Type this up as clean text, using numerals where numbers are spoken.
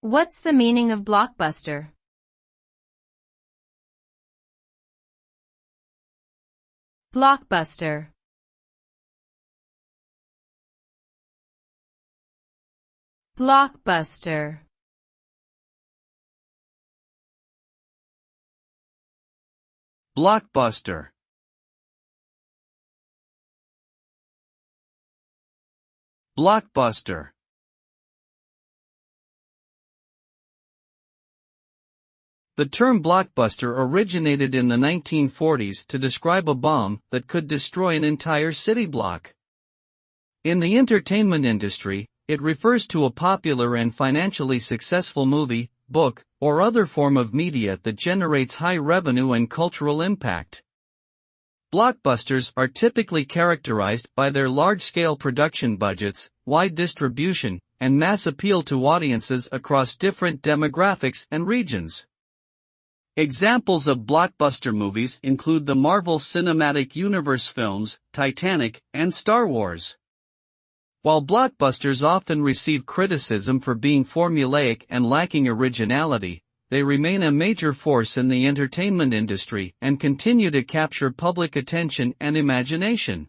What's the meaning of blockbuster? Blockbuster. Blockbuster. Blockbuster. Blockbuster. The term blockbuster originated in the 1940s to describe a bomb that could destroy an entire city block. In the entertainment industry, it refers to a popular and financially successful movie, book, or other form of media that generates high revenue and cultural impact. Blockbusters are typically characterized by their large-scale production budgets, wide distribution, and mass appeal to audiences across different demographics and regions. Examples of blockbuster movies include the Marvel Cinematic Universe films, Titanic, and Star Wars. While blockbusters often receive criticism for being formulaic and lacking originality, they remain a major force in the entertainment industry and continue to capture public attention and imagination.